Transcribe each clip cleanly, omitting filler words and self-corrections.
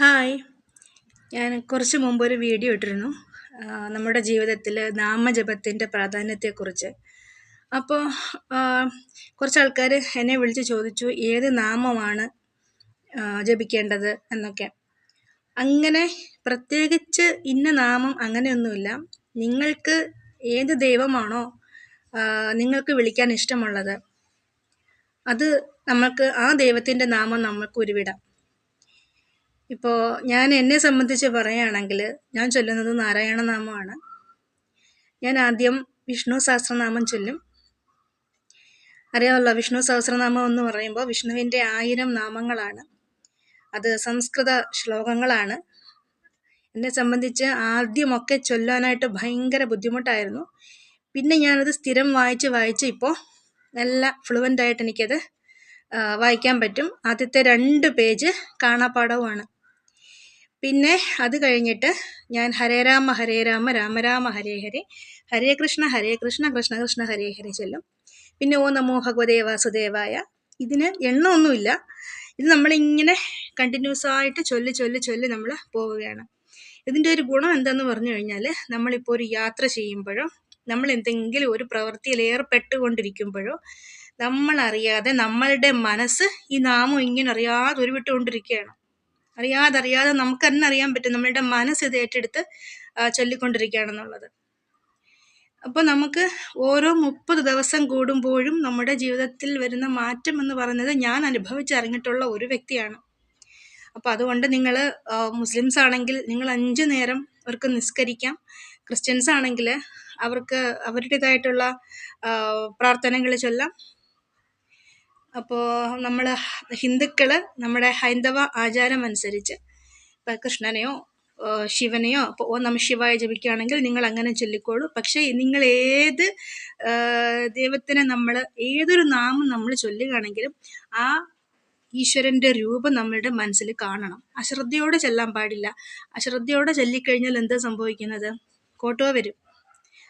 Hi. ഞാൻ കുറച്ച് മുമ്പ് ഒരു വീഡിയോ ഇട്ടിരുന്നു. നമ്മുടെ ജീവിതത്തിൽ നാമജപത്തിൻ്റെ പ്രാധാന്യത്തെക്കുറിച്ച്. അപ്പോൾ കുറച്ച് ആൾക്കാർ എന്നെ വിളിച്ച് ചോദിച്ചു ഏത് നാമമാണ് ജപിക്കേണ്ടത് എന്നൊക്കെ. അങ്ങനെ പ്രത്യേകിച്ച് ഇന്ന നാമം അങ്ങനെയൊന്നുമില്ല. നിങ്ങൾക്ക് ഏത് ദൈവമാണോ നിങ്ങൾക്ക് വിളിക്കാൻ ഇഷ്ടമുള്ളത് അത് നമുക്ക് ആ ദൈവത്തിൻ്റെ നാമം നമുക്ക് ഉരുവിടാം. ഇപ്പോൾ ഞാൻ എന്നെ സംബന്ധിച്ച് പറയുകയാണെങ്കിൽ ഞാൻ ചൊല്ലുന്നത് നാരായണനാമമാണ്. ഞാൻ ആദ്യം വിഷ്ണു സഹസ്രനാമം ചൊല്ലും. അറിയാമല്ലോ, വിഷ്ണു സഹസ്രനാമം എന്ന് പറയുമ്പോൾ വിഷ്ണുവിൻ്റെ 1000 നാമങ്ങളാണ്. അത് സംസ്കൃത ശ്ലോകങ്ങളാണ്. എന്നെ സംബന്ധിച്ച് ആദ്യമൊക്കെ ചൊല്ലാനായിട്ട് ഭയങ്കര ബുദ്ധിമുട്ടായിരുന്നു. പിന്നെ ഞാനത് സ്ഥിരം വായിച്ച് ഇപ്പോൾ നല്ല ഫ്ലുവൻ്റായിട്ട് എനിക്കത് വായിക്കാൻ പറ്റും. ആദ്യത്തെ 2 പേജ് കാണാപ്പാഠവുമാണ്. പിന്നെ അത് കഴിഞ്ഞിട്ട് ഞാൻ ഹരേ രാമ രാമ രാമ ഹരേ ഹരേ, ഹരേ കൃഷ്ണ കൃഷ്ണ കൃഷ്ണ ഹരേ ഹരേ ചൊല്ലും. പിന്നെ ഓ നമോ ഭഗവതേ വാസുദേവായ. ഇതിന് എണ്ണമൊന്നുമില്ല. ഇത് നമ്മളിങ്ങനെ കണ്ടിന്യൂസ് ആയിട്ട് ചൊല്ലി നമ്മൾ പോവുകയാണ്. ഇതിൻ്റെ ഒരു ഗുണം എന്താണെന്ന് പറഞ്ഞു കഴിഞ്ഞാൽ, നമ്മളിപ്പോൾ ഒരു യാത്ര ചെയ്യുമ്പോഴോ നമ്മൾ എന്തെങ്കിലും ഒരു പ്രവൃത്തിയിൽ ഏർപ്പെട്ടുകൊണ്ടിരിക്കുമ്പോഴോ നമ്മളറിയാതെ നമ്മളുടെ മനസ്സ് ഈ നാമം ഇങ്ങനെ അറിയാതെ ഉരുവിട്ടുകൊണ്ടിരിക്കുകയാണ്. അറിയാതെ നമുക്ക് തന്നെ അറിയാൻ പറ്റും നമ്മളുടെ മനസ്സ് ഇത് ഏറ്റെടുത്ത് ചൊല്ലിക്കൊണ്ടിരിക്കുകയാണെന്നുള്ളത്. അപ്പോൾ നമുക്ക് ഓരോ 30 ദിവസം കൂടുമ്പോഴും നമ്മുടെ ജീവിതത്തിൽ വരുന്ന മാറ്റം എന്ന് പറയുന്നത് ഞാൻ അനുഭവിച്ചറിഞ്ഞിട്ടുള്ള ഒരു വ്യക്തിയാണ്. അപ്പോൾ അതുകൊണ്ട് നിങ്ങൾ മുസ്ലിംസ് ആണെങ്കിൽ നിങ്ങൾ 5 നേരം അവർക്ക് നിസ്കരിക്കാം. ക്രിസ്ത്യൻസ് ആണെങ്കിൽ അവർക്ക് അവരുടേതായിട്ടുള്ള പ്രാർത്ഥനകൾ ചൊല്ലാം. അപ്പോൾ നമ്മൾ ഹിന്ദുക്കൾ നമ്മുടെ ഹൈന്ദവ ആചാരം അനുസരിച്ച് ഇപ്പം കൃഷ്ണനെയോ ശിവനെയോ ഇപ്പോൾ ഓ നമ ശിവായ ജപിക്കുകയാണെങ്കിൽ നിങ്ങൾ അങ്ങനെ ചൊല്ലിക്കോളൂ. പക്ഷേ നിങ്ങൾ ഏത് ദൈവത്തിനെ ഏതൊരു നാമം നമ്മൾ ചൊല്ലുകയാണെങ്കിലും ആ ഈശ്വരൻ്റെ രൂപം നമ്മളുടെ മനസ്സിൽ കാണണം. അശ്രദ്ധയോടെ ചെല്ലാൻ പാടില്ല. അശ്രദ്ധയോടെ ചൊല്ലിക്കഴിഞ്ഞാൽ എന്താ സംഭവിക്കുന്നത്? കോട്ടോ വരും.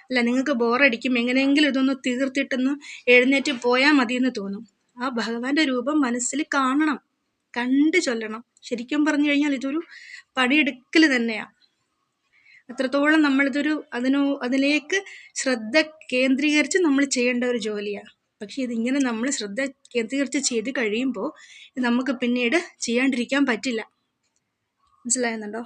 അല്ല, നിങ്ങൾക്ക് ബോറടിക്കും. എങ്ങനെയെങ്കിലും ഇതൊന്ന് തീർത്തിട്ടൊന്ന് എഴുന്നേറ്റ് പോയാൽ മതിയെന്ന് തോന്നും. ആ ഭഗവാന്റെ രൂപം മനസ്സിൽ കാണണം, കണ്ട് ചൊല്ലണം. ശരിക്കും പറഞ്ഞു കഴിഞ്ഞാൽ ഇതൊരു പണിയെടുക്കൽ തന്നെയാണ്. അത്രത്തോളം അതിലേക്ക് ശ്രദ്ധ കേന്ദ്രീകരിച്ച് നമ്മൾ ചെയ്യേണ്ട ഒരു ജോലിയാണ്. പക്ഷെ ഇതിങ്ങനെ നമ്മൾ ശ്രദ്ധ കേന്ദ്രീകരിച്ച് ചെയ്ത് കഴിയുമ്പോൾ നമുക്ക് പിന്നീട് ചെയ്യാണ്ടിരിക്കാൻ പറ്റില്ല. മനസ്സിലാകുന്നുണ്ടോ?